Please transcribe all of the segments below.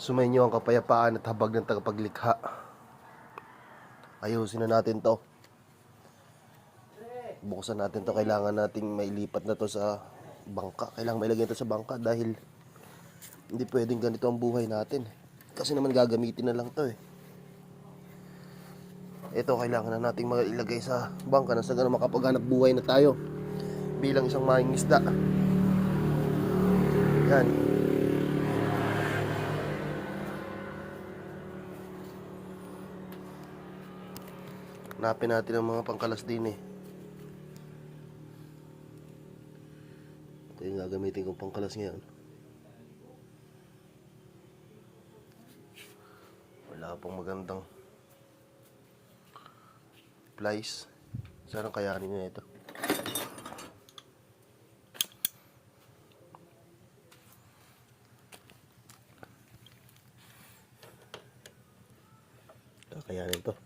Sumainyo ang kapayapaan at habag ng tagapaglikha. Ayusin na natin to. Buksan natin to. Kailangan nating mailipat na to sa bangka. Kailangan mailagay ito sa bangka dahil hindi pwedeng ganito ang buhay natin. Kasi naman gagamitin na lang to eh. Ito kailangan na nating mailagay sa bangka na sa ganun makapaghanap buhay na tayo bilang isang mangingisda. Yan. Hanapin natin ang mga pangkalas din eh. Ito yung gagamitin kong pangkalas ngayon. Wala pong magandang plies. Saan kayanin nyo ito? Kakayanin to.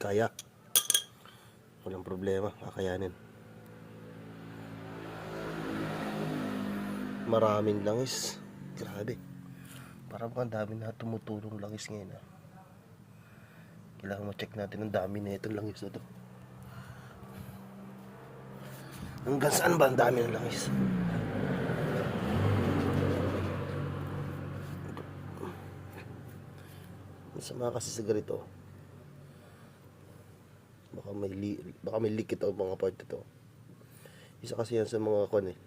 Kaya. Walang problema, kakayanin. Maraming langis. Grabe. Parang ang dami na tumutulong langis ngayon ha. Kailangan ma-check natin ang dami na itong langis na to. Hanggang saan ba ang dami ng langis? Masama kasi sa ganito. Baka may leak ito mga part ito. Isa kasi yan sa mga kon eh.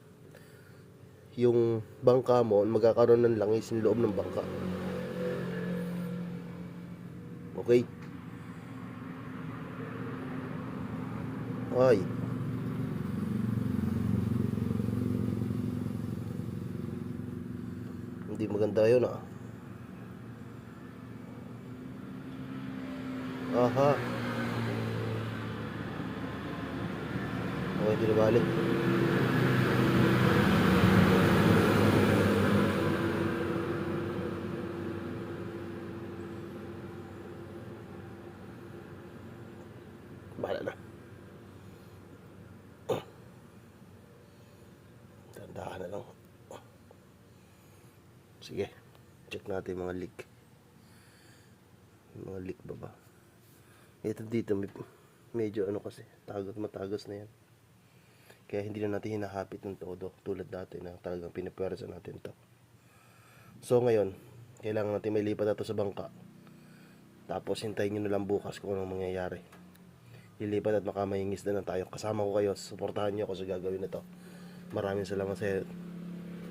Yung bangka mo, magkakaroon ng langis yung loob ng bangka. Okay? Ay. Hindi maganda yun ah. Aha. Okay, hindi na balik. Bahala na. Tandahan na lang. Sige. Check natin mga leak. Mga leak ba? Ito dito medyo ano kasi matagas na yan. Kaya hindi na natin hinahapit ng todo tulad dati na talagang pinipwersa natin to. So ngayon, kailangan natin may lipat ito sa bangka. Tapos hintayin nyo na lang bukas kung anong mangyayari. Lilipat at makamahingis na tayo. Kasama ko kayo, suportahan nyo ako sa gagawin na to. Maraming salamat sa